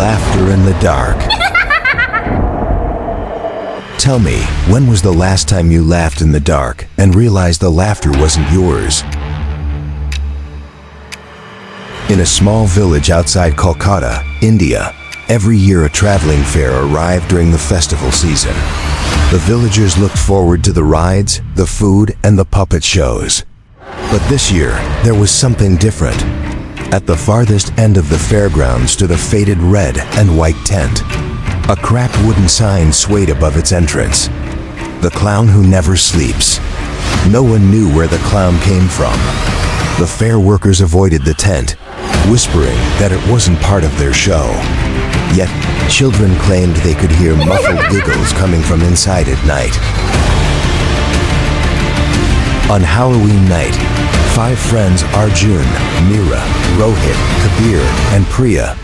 Laughter in the dark. Tell me, when was the last time you laughed in the dark and realized the laughter wasn't yours? In a small village outside Kolkata, India, every year a traveling fair arrived during the festival season. The villagers looked forward to the rides, the food, and the puppet shows. But this year, there was something different. At the farthest end of the fairground stood a faded red and white tent. A cracked wooden sign swayed above its entrance. The clown who never sleeps. No one knew where the clown came from. The fair workers avoided the tent, whispering that it wasn't part of their show. Yet, children claimed they could hear muffled giggles coming from inside at night. On Halloween night, 5 friends Arjun, Meera, Rohit, Kabir, and Priya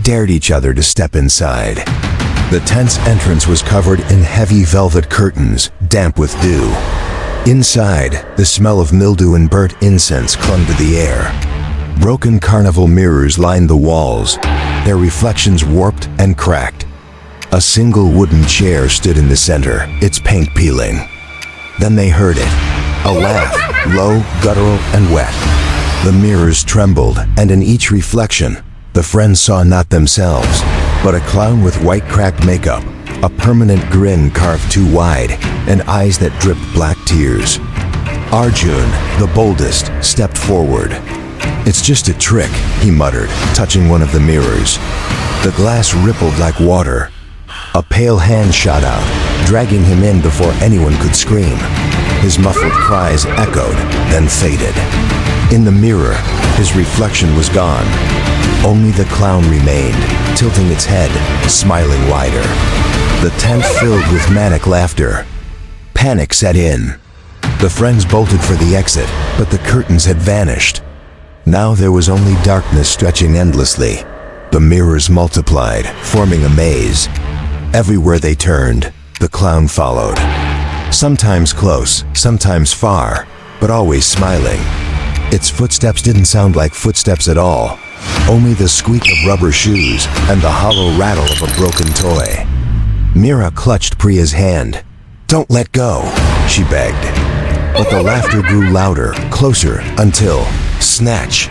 dared each other to step inside. The tent's entrance was covered in heavy velvet curtains, damp with dew. Inside, the smell of mildew and burnt incense clung to the air. Broken carnival mirrors lined the walls, their reflections warped and cracked. A single wooden chair stood in the center, its paint peeling. Then they heard it. A laugh, low, guttural, and wet. The mirrors trembled, and in each reflection, the friends saw not themselves, but a clown with white cracked makeup, a permanent grin carved too wide, and eyes that dripped black tears. Arjun, the boldest, stepped forward. "It's just a trick," he muttered, touching one of the mirrors. The glass rippled like water. A pale hand shot out, dragging him in before anyone could scream. His muffled cries echoed, then faded. In the mirror, his reflection was gone. Only the clown remained, tilting its head, smiling wider. The tent filled with manic laughter. Panic set in. The friends bolted for the exit, but the curtains had vanished. Now there was only darkness stretching endlessly. The mirrors multiplied, forming a maze. Everywhere they turned, the clown followed. Sometimes close, sometimes far, but always smiling. Its footsteps didn't sound like footsteps at all, only the squeak of rubber shoes and the hollow rattle of a broken toy. Meera clutched Priya's hand. "Don't let go," she begged. But the laughter grew louder, closer, until, snatch!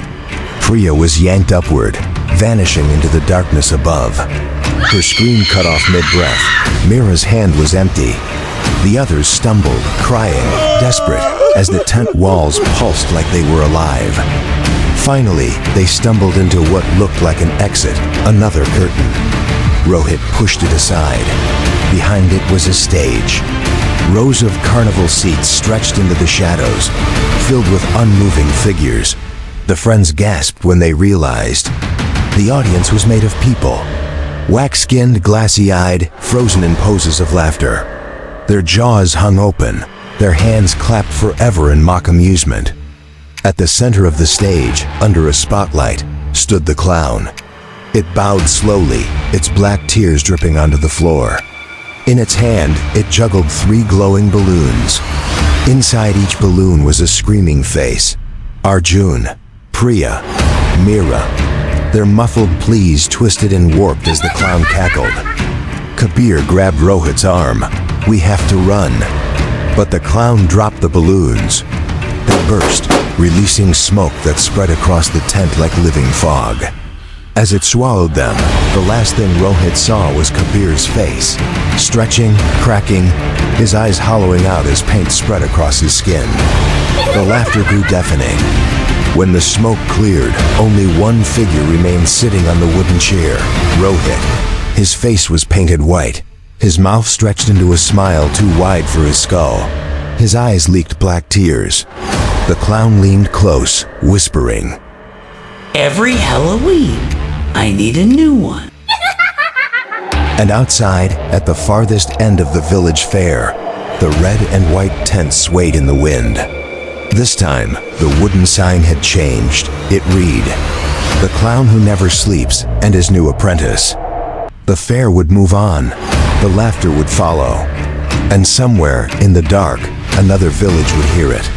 Priya was yanked upward, vanishing into the darkness above. Her scream cut off mid-breath. Meera's hand was empty. The others stumbled, crying, desperate, as the tent walls pulsed like they were alive. Finally, they stumbled into what looked like an exit, another curtain. Rohit pushed it aside. Behind it was a stage. Rows of carnival seats stretched into the shadows, filled with unmoving figures. The friends gasped when they realized the audience was made of people. Wax-skinned, glassy-eyed, frozen in poses of laughter. Their jaws hung open, their hands clapped forever in mock amusement. At the center of the stage, under a spotlight, stood the clown. It bowed slowly, its black tears dripping onto the floor. In its hand, it juggled 3 glowing balloons. Inside each balloon was a screaming face. Arjun, Priya, Meera. Their muffled pleas twisted and warped as the clown cackled. Kabir grabbed Rohit's arm. "We have to run." But the clown dropped the balloons. They burst, releasing smoke that spread across the tent like living fog. As it swallowed them, the last thing Rohit saw was Kabir's face, stretching, cracking, his eyes hollowing out as paint spread across his skin. The laughter grew deafening. When the smoke cleared, only one figure remained sitting on the wooden chair, Rohit. His face was painted white, his mouth stretched into a smile too wide for his skull. His eyes leaked black tears. The clown leaned close, whispering, "Every Halloween, I need a new one." And outside, at the farthest end of the village fair, the red and white tent swayed in the wind. This time, the wooden sign had changed. It read, "The clown who never sleeps and his new apprentice." The fair would move on, the laughter would follow, and somewhere in the dark, another village would hear it.